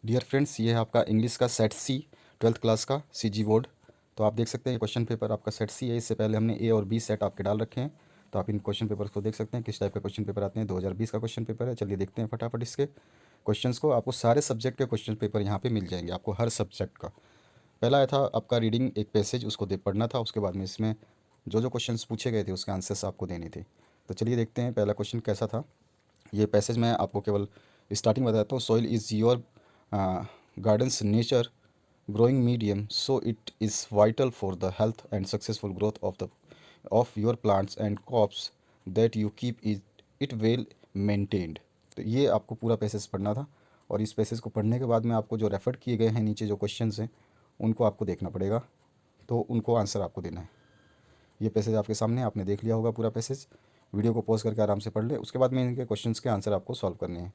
Dear friends, ये है आपका इंग्लिश का सेट सी 12th क्लास का सीजी बोर्ड। तो आप देख सकते हैं ये क्वेश्चन पेपर आपका सेट सी है। इससे पहले हमने ए और बी सेट आपके डाल रखे हैं। तो आप इन क्वेश्चन पेपर्स को देख सकते हैं किस टाइप के क्वेश्चन पेपर आते हैं। 2020 का क्वेश्चन पेपर है। चलिए देखते हैं फटाफट इसके क्वेश्चंस को। आपको सारे सब्जेक्ट के क्वेश्चन पेपर यहाँ पे मिल जाएंगे, आपको हर सब्जेक्ट का। पहला आया था आपका रीडिंग एक पैसेज, उसको दे पढ़ना था। उसके बाद में इसमें जो जो क्वेश्चंस पूछे गए थे उसके आंसर्स आपको देने थे। तो चलिए देखते हैं पहला क्वेश्चन कैसा था। ये पैसेज मैं आपको केवल स्टार्टिंग बताता हूँ। Soil is your gardens nature growing medium, so it is vital for the health and successful growth of your plants and crops that you keep it well maintained। तो ये आपको पूरा पैसेज पढ़ना था। और इस पैसेज को पढ़ने के बाद में आपको जो रेफर किए गए हैं नीचे जो क्वेश्चंस हैं उनको आपको देखना पड़ेगा। तो उनको आंसर आपको देना है। ये पैसेज आपके सामने, आपने देख लिया होगा पूरा पैसेज। वीडियो को पॉज करके आराम से पढ़ ले। उसके बाद में इनके क्वेश्चंस के आंसर आपको सॉल्व करने हैं।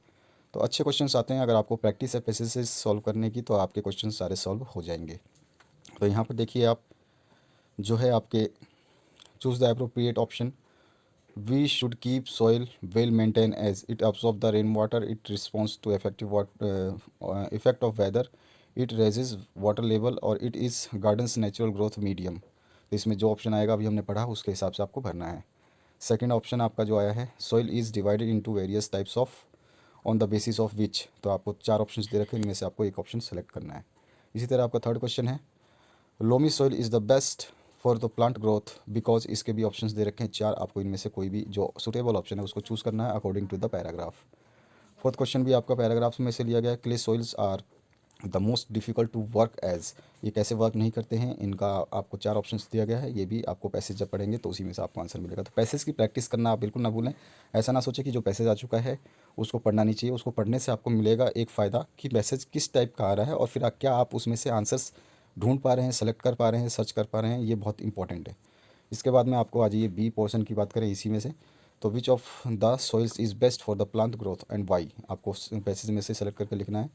तो अच्छे क्वेश्चंस आते हैं, अगर आपको प्रैक्टिस है पैसेज से सॉल्व करने की तो आपके क्वेश्चन सारे सॉल्व हो जाएंगे। तो यहाँ पर देखिए आप जो है आपके choose the appropriate option. We should keep soil well maintain as it absorb the rain water, it response to effective effect of weather, it raises water level और it is gardens natural growth medium. तो इसमें जो option आएगा अभी हमने पढ़ा उसके हिसाब से आपको भरना है। सेकेंड ऑप्शन आपका जो आया है, soil is divided into various types of on the basis of which. तो आपको चार ऑप्शंस दे रखे हैं, इनमें से आपको एक ऑप्शन सेलेक्ट करना है। इसी तरह आपका थर्ड क्वेश्चन है, loamy soil is the best for the plant growth because. इसके भी ऑप्शंस दे रखे हैं चार, आपको इनमें से कोई भी जो सुटेबल ऑप्शन है उसको चूज़ करना है according to the paragraph. Fourth question भी आपका पैराग्राफ्स में से लिया गया है। Clay soils are the most difficult to work as. ये कैसे वर्क नहीं करते हैं, इनका आपको चार ऑप्शंस दिया गया है। ये भी आपको पैसेज जब पढ़ेंगे तो उसी में से आपको आंसर मिलेगा। तो पैसेज की प्रैक्टिस करना आप बिल्कुल ना भूलें। ऐसा ना सोचें कि जो पैसेज आ चुका है उसको पढ़ना नहीं चाहिए। उसको पढ़ने से आपको मिलेगा एक फ़ायदा कि मैसेज किस टाइप का आ रहा है और फिर क्या आप उसमें से आंसर्स ढूंढ पा रहे हैं, सेलेक्ट कर पा रहे हैं, सर्च कर पा रहे हैं। ये बहुत इंपॉर्टेंट है। इसके बाद में आपको आज ये बी पोर्शन की बात करें इसी में से, तो which of the soils is best for the plant growth and why, आपको पैसेज में से सेलेक्ट करके लिखना है।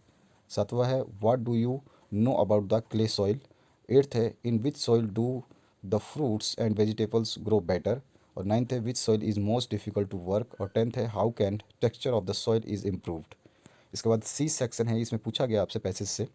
सातवां है, what do you know about the clay soil. Eighth है, in which soil do the fruits and vegetables grow better. और नाइन्थ है, which soil is most difficult to work. और टेंथ है, how can texture of the soil is improved. इसके बाद C section है, इसमें पूछा गया आपसे पैसेज से,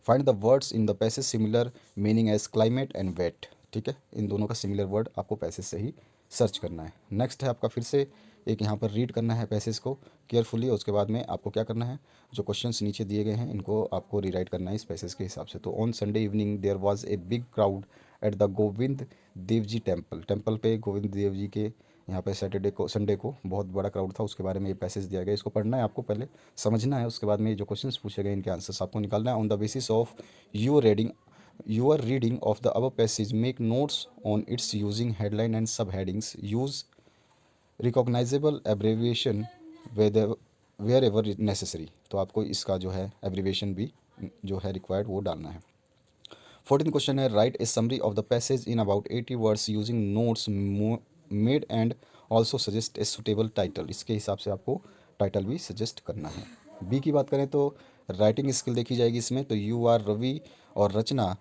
find the words in the passage similar meaning as climate and wet. ठीक है, इन दोनों का सिमिलर वर्ड आपको पैसेज से ही सर्च करना है। नेक्स्ट है आपका फिर से एक यहाँ पर रीड करना है पैसेज को केयरफुली। उसके बाद में आपको क्या करना है, जो क्वेश्चंस नीचे दिए गए हैं इनको आपको रीराइट करना है इस पैसेज के हिसाब से। तो on Sunday evening there was a big crowd at the Govind Dev ji temple. Temple पे गोविंद देव जी के यहाँ पे सैटरडे को संडे को बहुत बड़ा क्राउड था। उसके बारे में ये पैसेज दिया गया, इसको पढ़ना है आपको, पहले समझना है। उसके बाद में जो क्वेश्चंस पूछे गए इनके आंसर्स आपको निकालना है। On the basis of your reading of the above passage make notes on its using headline and sub headings, use recognisable abbreviation wherever necessary. तो आपको इसका जो है एब्रीविएशन भी जो है रिक्वायर्ड वो डालना है। 14th क्वेश्चन है, write A summary of the passage in about 80 words using notes made and also suggest a suitable title. इसके हिसाब से आपको टाइटल भी सजेस्ट करना है। बी की बात करें तो राइटिंग स्किल देखी जाएगी इसमें। तो यू आर रवि और Rachna,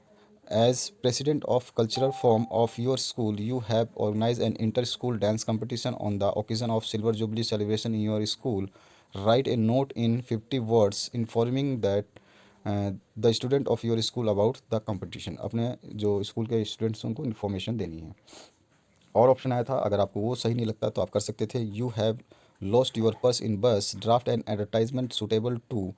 as president of cultural form of your school you have organise an inter school dance competition on the occasion of silver jubilee celebration in your school. Write a note in 50 words informing that the student of your school about the competition. अपने जो school के students उनको information देनी है। और option आया था, अगर आपको वो सही नहीं लगता तो आप कर सकते थे, you have lost your purse in bus, draft an advertisement suitable to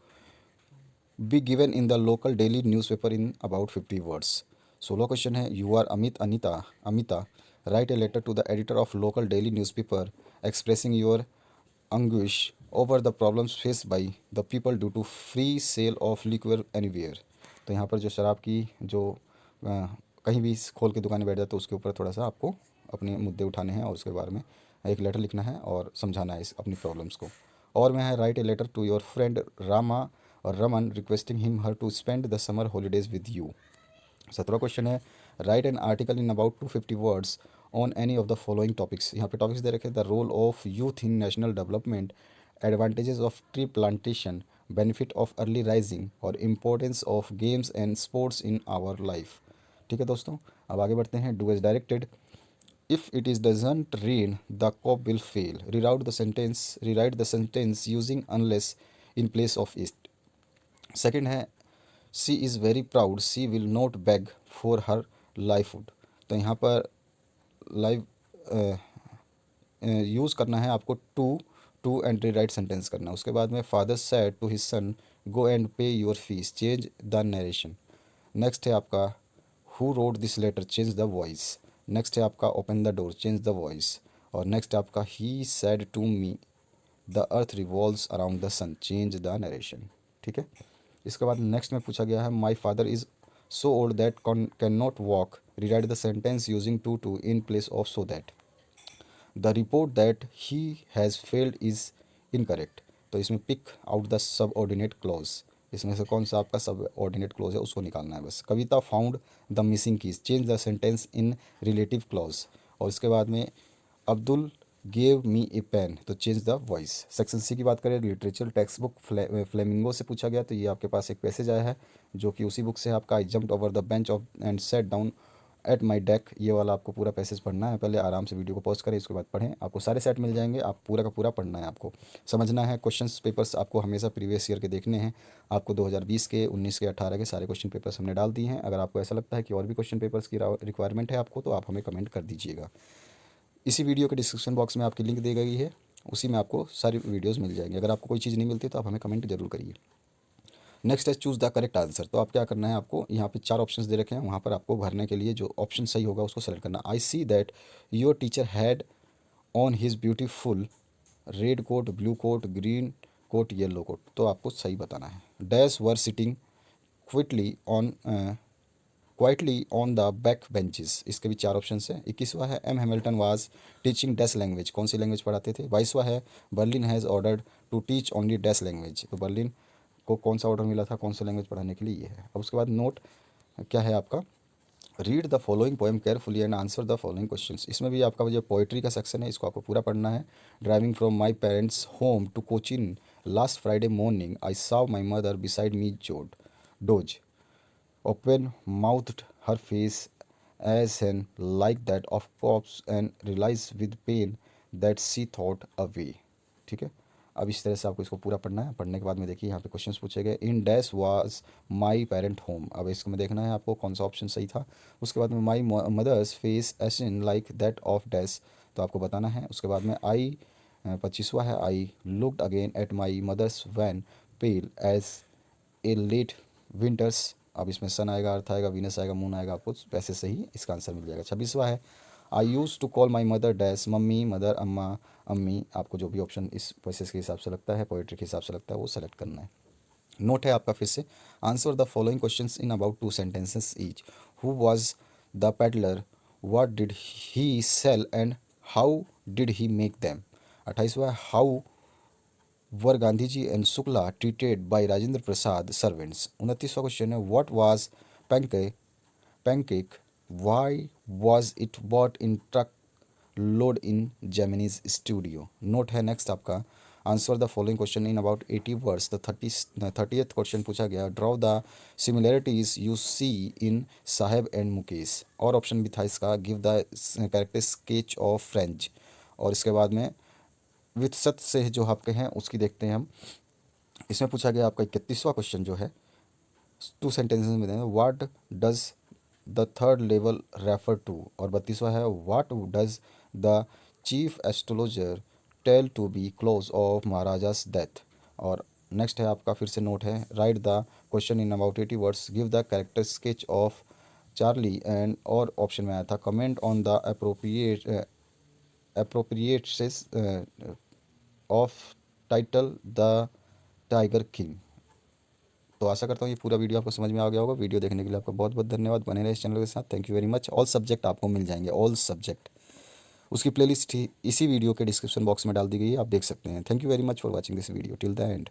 be given in the local daily newspaper in about 50 words. 16 question है, you are Amita, write a letter to the editor of local daily newspaper expressing your anguish over the problems faced by the people due to free sale of liquor anywhere। तो यहाँ पर जो शराब की जो कहीं भी खोल के दुकानें बैठ जाए तो उसके ऊपर थोड़ा सा आपको अपने मुद्दे उठाने हैं और उसके बारे में एक लेटर लिखना है और समझाना है इस अपनी प्रॉब्लम्स को। और में है, write a letter to your friend Rama और Raman requesting him her to spend the summer holidays with you. 17 question है, write an article in about 250 words on any of the following topics. यहाँ पे टॉपिक्स दे रखे, the role of youth in national development, advantages of tree plantation, benefit of early rising और importance of games and sports in our life. ठीक है दोस्तों, अब आगे बढ़ते हैं। Do as directed, if it is doesn't rain the crop will fail, rewrite the sentence using unless in place of it. Second है she is very proud she will not beg for her livelihood. तो यहाँ पर live use करना है आपको to and right sentence करना। उसके बाद में father said to his son go and pay your fees change the narration. Next है आपका who wrote this letter change the voice. Next है आपका open the door change the voice. और next है आपका he said to me the earth revolves around the sun change the narration. ठीक है। इसके बाद नेक्स्ट में पूछा गया है my father is so old that can not walk rewrite the sentence using to in place of so that. The report that he has failed is incorrect. तो इसमें pick out the subordinate clause. इसमें से कौन सा आपका सब ordinate clause है उसको निकालना है बस। Kavita found the missing keys change the sentence in relative clause. और इसके बाद में Abdul gave me a pen तो change the voice. Section C की बात करें लिटरेचर टेक्स्ट बुक फ्लेमिंगो से पूछा गया। तो ये आपके पास एक पैसेज आया है जो कि उसी बुक से है आपका। आई jumped over the bench of and set down at my deck. ये वाला आपको पूरा पैसेज पढ़ना है। पहले आराम से वीडियो को पॉज करें, इसके बाद पढ़ें। आपको सारे सेट मिल जाएंगे, आप पूरा का पूरा पढ़ना है, आपको समझना है। क्वेश्चंस पेपर्स आपको हमेशा प्रीवियस ईयर के देखने हैं। आपको 2020 के, 19 के, 18 के सारे क्वेश्चन पेपर्स हमने डाल दिए हैं। अगर आपको ऐसा लगता है कि और भी क्वेश्चन पेपर्स की रिक्वायरमेंट है आपको, तो आप हमें कमेंट कर दीजिएगा। इसी वीडियो के डिस्क्रिप्शन बॉक्स में आपकी लिंक दी गई है, उसी में आपको सारी वीडियोज़ मिल जाएंगी। अगर आपको कोई चीज़ नहीं मिलती तो आप हमें कमेंट जरूर करिए। नेक्स्ट है चूज़ द करेक्ट आंसर। तो आप क्या करना है, आपको यहाँ पे 4 ऑप्शंस दे रखे हैं, वहाँ पर आपको भरने के लिए जो ऑप्शन सही होगा उसको सेलेक्ट करना। I see that your teacher had on his beautiful red coat, blue coat, green coat, yellow coat. तो आपको सही बताना है। Dash were sitting quietly on quietly on the back benches. इसके भी 4 ऑप्शन है। 21वां है M Hamilton was teaching dash language. कौन सी लैंग्वेज पढ़ाते थे। 22वां है Berlin has ordered to teach only dash language. तो बर्लिन को कौन सा ऑर्डर मिला था, कौन सा लैंग्वेज पढ़ाने के लिए, ये है। अब उसके बाद नोट क्या है आपका, read the following poem carefully and answer the following questions. इसमें भी आपका जो पोइट्री का सेक्शन है इसको आपको पूरा पढ़ना है। Driving from my parents home to Cochin last Friday morning I saw my mother beside me doze open mouthed her face as an like that of corpse and realized with pain that she thought away। ठीक है। अब इस तरह से आपको इसको पूरा पढ़ना है। पढ़ने के बाद में देखिए यहाँ पे क्वेश्चंस पूछे गए। In dash was my parent home. अब इसको में देखना है आपको कौन सा ऑप्शन सही था। उसके बाद में my mother's face as in like that of dash. तो आपको बताना है। उसके बाद में आई 25वां है I looked again at my mother's wan pale as a late winter's. अब इसमें सन आएगा, अर्थ आएगा, वीनस आएगा, मून आएगा, आपको पैसे से ही इसका आंसर मिल जाएगा। 26वां है I used to call my mother dash mummy, mother, amma, ammi. आपको जो भी ऑप्शन इस पैसेज के हिसाब से लगता है, पोइट्री के हिसाब से लगता है, वो सेलेक्ट करना है। नोट है आपका फिर से answer the following questions in about 2 sentences each. Who was the peddler, what did he sell and how did he make them. 28वां how were Gandhi ji and Shukla treated by Rajendra Prasad servants. 29वां क्वेश्चन है what was pancake why was it bought in truck load in Gemini's studio. Note है next आपका answer the following question in about 80 words. The 30th question पूछा गया draw the similarities you see in Saheb and Mukesh. और option भी था इसका give the character sketch of Franz. और इसके बाद में विथ सत से जो आपके हैं उसकी देखते हैं हम। इसमें पूछा गया आपका 31वां क्वेश्चन जो है 2 सेंटेंसेस में देंगे what does the third level refer to. और 32वां है what does the chief astrologer tell to be close of Maharaja's death. और नेक्स्ट है आपका फिर से नोट है write the question in about 80 words give the character sketch of Charlie and. और ऑप्शन में आया था comment on the appropriates of title the tiger king. तो आशा करता हूँ ये पूरा वीडियो आपको समझ में आ गया होगा। वीडियो देखने के लिए आपका बहुत बहुत धन्यवाद। बने रहे इस चैनल के साथ। Thank you very much. All subject आपको मिल जाएंगे, ऑल सब्जेक्ट। उसकी प्लेलिस्ट ही इसी वीडियो के डिस्क्रिप्शन बॉक्स में डाल दी गई है, आप देख सकते हैं। Thank you very much for watching this video till the end.